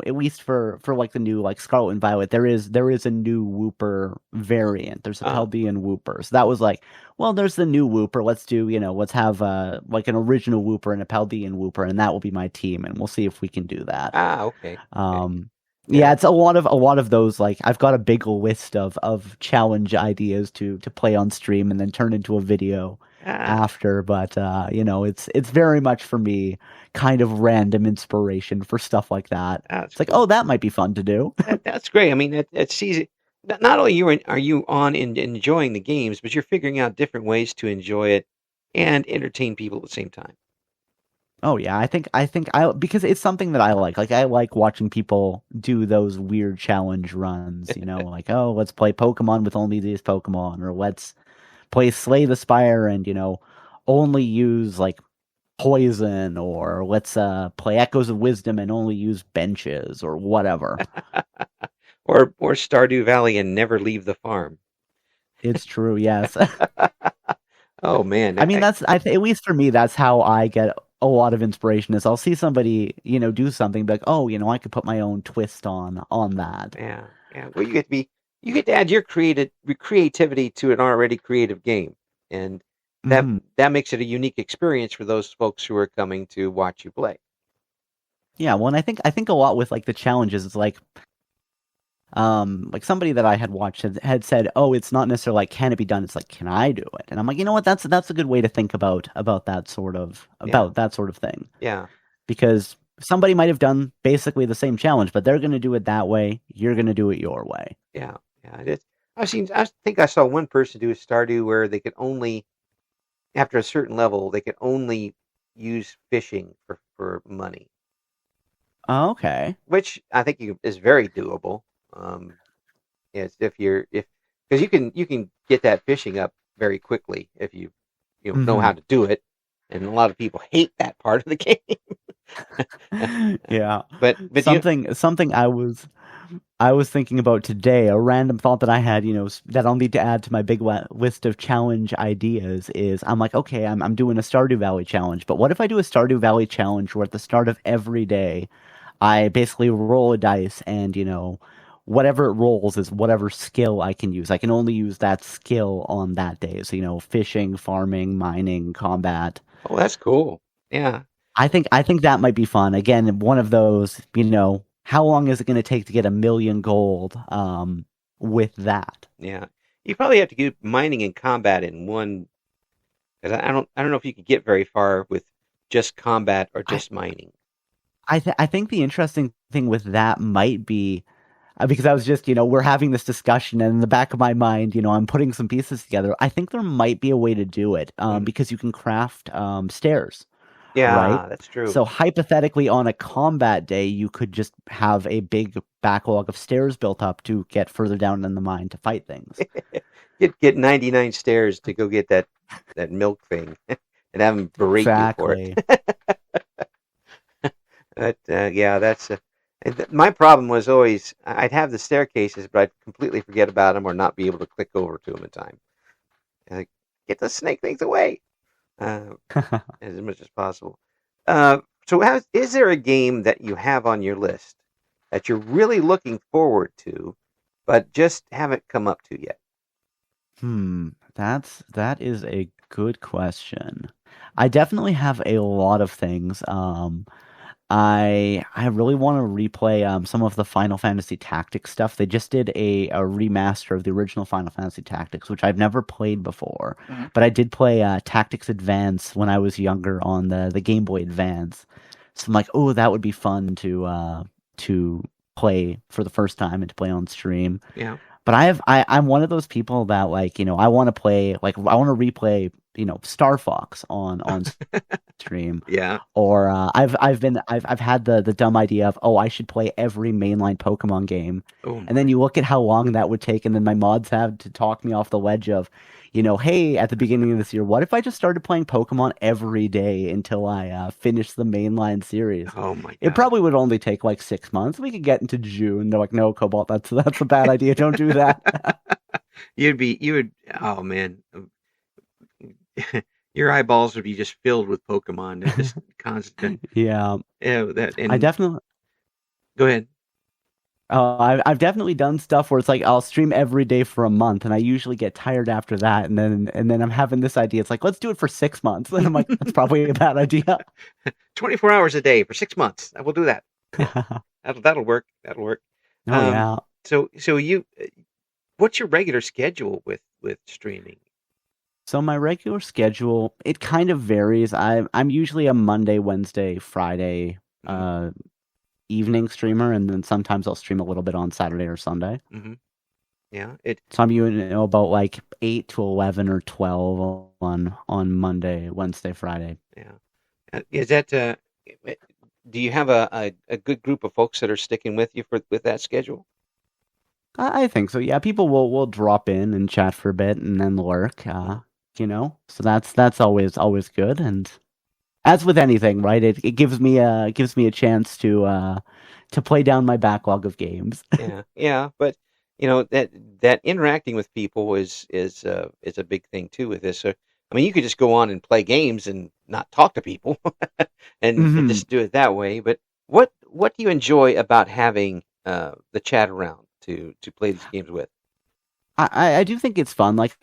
S2: at least for like the new like Scarlet and Violet, there is a new Wooper variant. There's a Paldean Wooper. So that was like, well, there's the new Wooper. Let's have like an original Wooper and a Paldean Wooper, and that will be my team, and we'll see if we can do that.
S1: Okay.
S2: Yeah, it's a lot of those. Like, I've got a big list of challenge ideas to play on stream and then turn into a video after. But it's very much for me kind of random inspiration for stuff like that. It's like, oh, that might be fun to do.
S1: That's great. I mean, it's easy. Not only are you on and enjoying the games, but you're figuring out different ways to enjoy it and entertain people at the same time.
S2: Oh yeah, I think because it's something that I like. Like, I like watching people do those weird challenge runs, like, oh, let's play Pokemon with only these Pokemon, or let's play Slay the Spire and, only use like poison, or let's play Echoes of Wisdom and only use benches, or whatever.
S1: or Stardew Valley and never leave the farm.
S2: It's true, yes.
S1: Oh man.
S2: I mean, that's at least for me, that's how I get a lot of inspiration. Is I'll see somebody, do something, be like, oh, I could put my own twist on that.
S1: Yeah. Well, you get to add your creativity to an already creative game, and that makes it a unique experience for those folks who are coming to watch you play.
S2: Yeah, well, and I think a lot with like the challenges is like somebody that I had watched had said, "Oh, it's not necessarily like can it be done? It's like can I do it?" And I'm like, you know what? That's a good way to think about
S1: Yeah,
S2: that sort of thing
S1: yeah,
S2: because somebody might have done basically the same challenge, but they're going to do it that way. You're going to do it your way.
S1: yeah, yeah. It is. I think I saw one person do a Stardew where they could only, after a certain level, they could only use fishing for money,
S2: Okay.
S1: which I think is very doable. Um, Yes, if you're if because you can get that fishing up very quickly if you know how
S2: Hmm.
S1: to do it, and a lot of people hate that part of the game.
S2: Yeah.
S1: But
S2: Something I was thinking about today, a random thought that I had, that I'll need to add to my big list of challenge ideas is I'm like, okay, I'm doing a Stardew Valley challenge, but what if I do a Stardew Valley challenge where at the start of every day, I basically roll a dice and, whatever it rolls is whatever skill I can use. I can only use that skill on that day. So, fishing, farming, mining, combat.
S1: oh, that's cool. Yeah,
S2: I think that might be fun. Again, one of those, how long is it going to take to get 1,000,000 gold with that?
S1: yeah. You probably have to do mining and combat in one because I don't know if you could get very far with just combat or
S2: I
S1: just mining.
S2: I think the interesting thing with that might be because I was just, we're having this discussion, and in the back of my mind, I'm putting some pieces together. I think there might be a way to do it
S1: Mhm.
S2: because you can craft stairs, right?
S1: Yeah, that's true.
S2: So hypothetically, on a combat day, you could just have a big backlog of stairs built up to get further down in the mine to fight things.
S1: Get 99 stairs to go get that milk thing and have them berate you for
S2: Exactly.
S1: it. But yeah, my problem was always I'd have the staircases, but I'd completely forget about them or not be able to click over to them in time. Like, get the snake things away as much as possible. So, is there a game that you have on your list that you're really looking forward to, but just haven't come up to yet?
S2: That is a good question. I definitely have a lot of things. I really want to replay some of the Final Fantasy Tactics stuff. They just did a remaster of the original Final Fantasy Tactics, which I've never played before. But I did play Tactics Advance when I was younger on the Game Boy Advance. So I'm like, oh, that would be fun to play for the first time and to play on stream.
S1: Yeah,
S2: But I'm one of those people that like, I want to play like I want to replay, Star Fox on stream.
S1: yeah.
S2: Or I've had the dumb idea of, oh, I should play every mainline Pokemon game.
S1: Oh
S2: And then
S1: my.
S2: you look at how long that would take, and then my mods have to talk me off the ledge of, hey, at the beginning of this year, what if I just started playing Pokemon every day until I finish the mainline series?
S1: Oh my
S2: It
S1: God.
S2: probably would only take like 6 months. We could get into June. They're like, no, Cobalt, that's a bad idea. Don't do that.
S1: You would, oh man, your eyeballs would be just filled with Pokemon. They're just constant.
S2: Yeah,
S1: Yeah, that
S2: I
S1: and
S2: definitely.
S1: go ahead.
S2: I've definitely done stuff where it's like I'll stream every day for a month, and I usually get tired after that, and then I'm having this idea. It's like let's do it for 6 months, and I'm like that's probably a bad idea.
S1: 24 hours a day for 6 months. I will do that. Yeah, that'll work. That'll work.
S2: Oh
S1: Um,
S2: yeah.
S1: so what's your regular schedule with streaming?
S2: So my regular schedule it kind of varies. I'm usually a Monday, Wednesday, Friday
S1: Hmm.
S2: evening streamer, and then sometimes I'll stream a little bit on Saturday or Sunday.
S1: Hmm. Yeah, it.
S2: So I'm about like 8 to 11 or 12 on Monday, Wednesday, Friday.
S1: Yeah. Is that? Do you have a good group of folks that are sticking with you with that schedule?
S2: I think so. Yeah, people will drop in and chat for a bit and then lurk.
S1: Uh,
S2: So that's always good. And as with anything, right? It gives me a chance to play down my backlog of games.
S1: yeah, yeah, but that interacting with people is a big thing too with this. So, I mean, you could just go on and play games and not talk to people, and
S2: Hmm.
S1: just do it that way. But what do you enjoy about having the chat around to play these games with?
S2: I do think it's fun. Like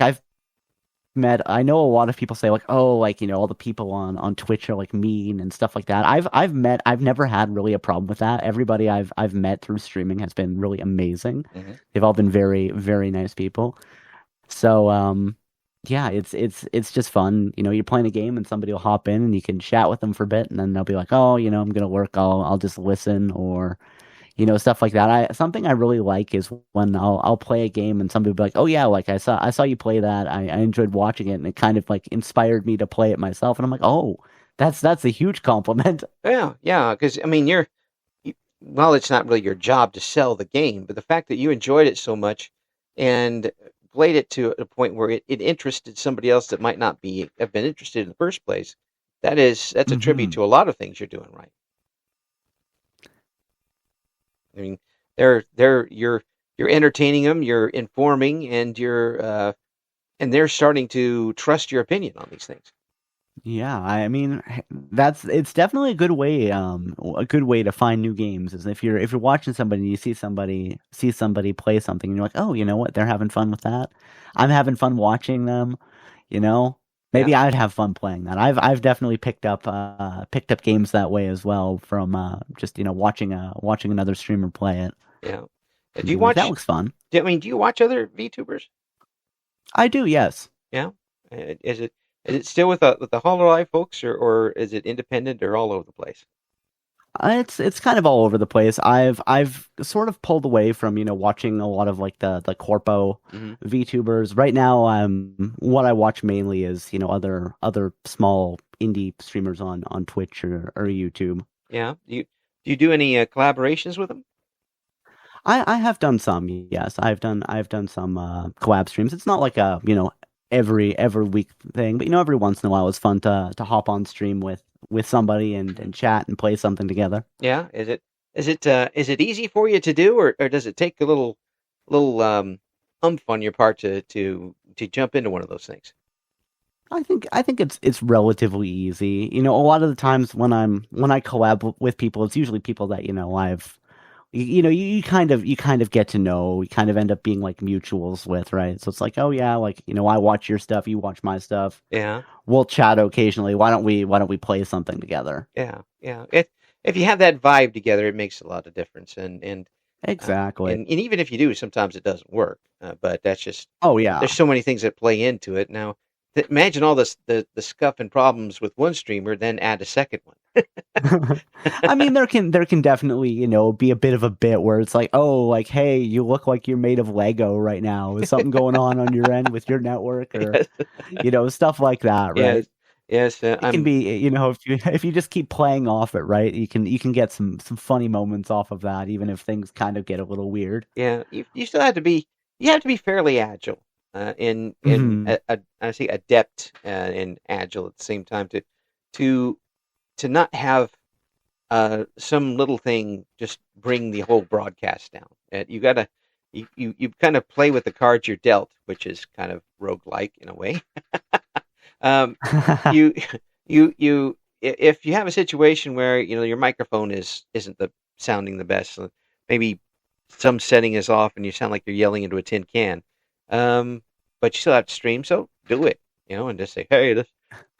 S2: met I know a lot of people say like, oh, like, all the people on Twitch are like mean and stuff like that. I've never had really a problem with that. Everybody I've met through streaming has been really amazing.
S1: Hmm.
S2: They've all been very, very nice people. So yeah, it's just fun. You're playing a game and somebody will hop in and you can chat with them for a bit and then they'll be like, "Oh, I'm gonna work. I'll just listen," or stuff like that. Something I really like is when I'll play a game and somebody will be like, "Oh yeah, like I saw you play that. I enjoyed watching it and it kind of like inspired me to play it myself." And I'm like, "Oh, that's a huge compliment."
S1: Yeah, yeah, because I mean, well, it's not really your job to sell the game, but the fact that you enjoyed it so much and played it to a point where it interested somebody else that might not have been interested in the first place, that's a tribute
S2: Hmm.
S1: to a lot of things you're doing right. I mean, you're entertaining them, you're informing, and they're starting to trust your opinion on these things.
S2: Yeah, I mean it's definitely a good way to find new games is if you're watching somebody and you see somebody play something and you're like, "Oh, you know what? They're having fun with that. I'm having fun watching them." You know?
S1: Yeah,
S2: Maybe I'd have fun playing that. I've definitely picked up games that way as well from just watching another streamer play it
S1: yeah.
S2: and
S1: Do you
S2: being like, "That
S1: watch?
S2: looks fun."
S1: Do you watch other VTubers?
S2: I do, yes.
S1: Yeah. Is it still with the Hololive folks, or is it independent or all over the place?
S2: It's kind of all over the place. I've sort of pulled away from watching a lot of like the corpo
S1: Hmm.
S2: VTubers. Right now, what I watch mainly is other small indie streamers on Twitch or YouTube.
S1: Yeah. Do you do any collaborations with them?
S2: I have done some, yes. I've done some collab streams. It's not like a every week thing, but every once in a while it's fun to hop on stream with somebody and chat and play something together.
S1: Yeah. Is it easy for you to do, or does it take a little umph on your part to jump into one of those things?
S2: I think it's relatively easy. A lot of the times when I collab with people, it's usually people that I've you kind of get to know. You kind of end up being like mutuals with, right? So it's like, oh yeah, like I watch your stuff, you watch my stuff.
S1: Yeah.
S2: We'll chat occasionally. Why don't we play something together?
S1: Yeah. Yeah. If you have that vibe together, it makes a lot of difference.
S2: Exactly.
S1: And even if you do, sometimes it doesn't work. But that's just
S2: Oh yeah.
S1: there's so many things that play into it. Now, imagine all the scuff and problems with one streamer, then add a second one.
S2: I mean, there can definitely, be a bit of a bit where it's like, oh, like, hey, you look like you're made of Lego right now. Is something going on your end with your network or,
S1: Yes,
S2: stuff like that,
S1: yes,
S2: right?
S1: yes.
S2: It can be, if you just keep playing off it, right? You can get some funny moments off of that, even if things kind of get a little weird.
S1: Yeah. You still have to be fairly agile,
S2: Hmm.
S1: I say adept and agile at the same time to to not have some little thing just bring the whole broadcast down. You gotta you kind of play with the cards you're dealt, which is kind of roguelike in a way. Um, you if you have a situation where your microphone isn't the sounding the best, so maybe some setting is off and you sound like you're yelling into a tin can, um, but you still have to stream, so do it, and just say, hey,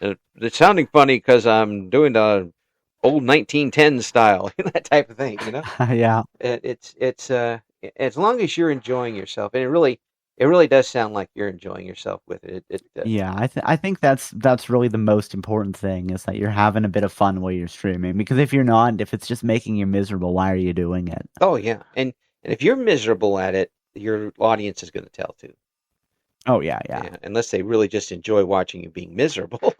S1: it's sounding funny because I'm doing the old 1910s style, that type of thing.
S2: Yeah.
S1: It's as long as you're enjoying yourself, and it really does sound like you're enjoying yourself with it.
S2: Yeah, I think that's really the most important thing is that you're having a bit of fun while you're streaming. Because if you're not, if it's just making you miserable, why are you doing it?
S1: Oh yeah, and if you're miserable at it, your audience is going to tell too.
S2: Oh yeah, yeah.
S1: Yeah, unless they really just enjoy watching you being miserable,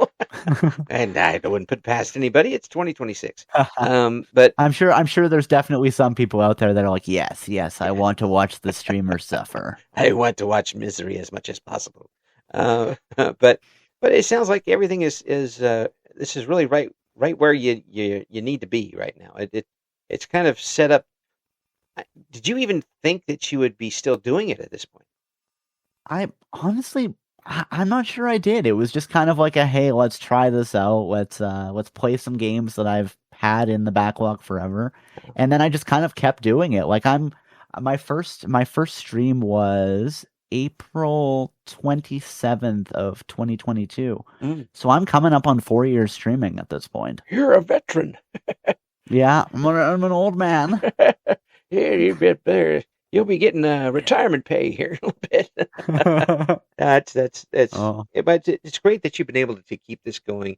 S1: and I wouldn't put past anybody. It's 2026. But
S2: I'm sure there's definitely some people out there that are like, yes, yes, I
S1: yes,
S2: want to watch the streamer suffer.
S1: I want to watch misery as much as possible. But it sounds like everything is this is really right where you need to be right now. It's kind of set up. Did you even think that you would be still doing it at this point?
S2: I honestly, I'm not sure I did. It was just kind of like a, hey, let's try this out. Let's play some games that I've had in the backlog forever, and then I just kind of kept doing it. Like my first stream was April 27th of 2022.
S3: Mm.
S2: So I'm coming up on 4 years streaming at this point.
S3: You're a veteran.
S2: Yeah, I'm an old man.
S3: Yeah, you bet there. You'll be getting retirement pay here in a little bit. That's
S2: Oh.
S3: but it's great that you've been able to keep this going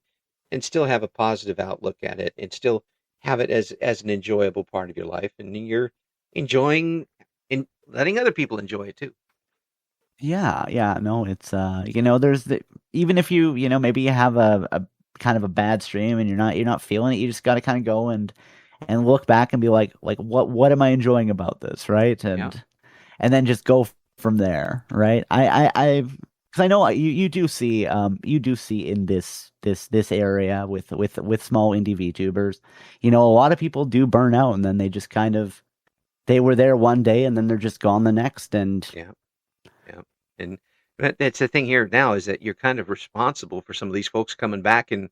S3: and still have a positive outlook at it and still have it as an enjoyable part of your life, and you're enjoying and letting other people enjoy it too.
S2: Yeah, no, it's there's even if maybe you have a kind of a bad stream and you're not feeling it, you just got to kind of go and look back and be like what am I enjoying about this, right? And then just go from there, right? Because I know you do see in this area with small indie VTubers, a lot of people do burn out, and then they just kind of they were there one day and then they're just gone the next, and
S3: Yeah. And that's the thing here now, is that you're kind of responsible for some of these folks coming back, and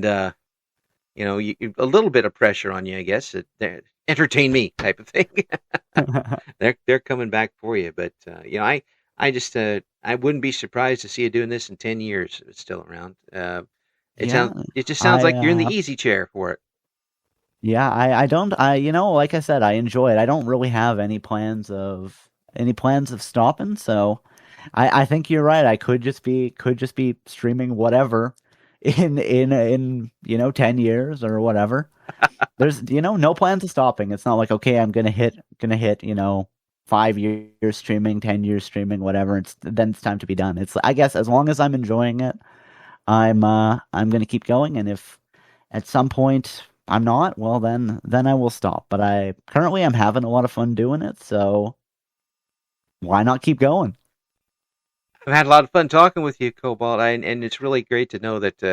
S3: a little bit of pressure on you, I guess. Entertain me type of thing. They're coming back for you, but I just I wouldn't be surprised to see you doing this in 10 years if it's still around. It just sounds like you're in the easy chair for it.
S2: Yeah, I don't like I said, I enjoy it. I don't really have any plans of stopping, so I think you're right. I could just be streaming whatever in 10 years or whatever. There's no plans of stopping. It's not like, okay, I'm gonna hit 5 years streaming, 10 years streaming, whatever. Then it's time to be done. It's, I guess, as long as I'm enjoying it, I'm gonna keep going, and if at some point I'm not, well then I will stop. But I'm having a lot of fun doing it, so why not keep going?
S3: I've had a lot of fun talking with you, Cobalt, and it's really great to know that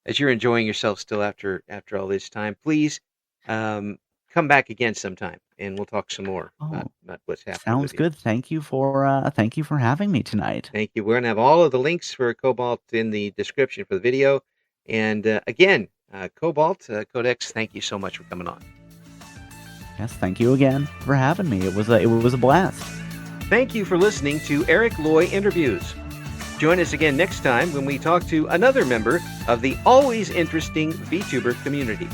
S3: as you're enjoying yourself still after all this time. Please come back again sometime, and we'll talk some more about what's happening.
S2: Sounds good. Thank you for having me tonight.
S3: Thank you. We're gonna have all of the links for Cobalt in the description for the video. And again, Cobalt Codex, thank you so much for coming on.
S2: Yes, thank you again for having me. It was a blast.
S3: Thank you for listening to Eric Loy Interviews. Join us again next time when we talk to another member of the always interesting VTuber community.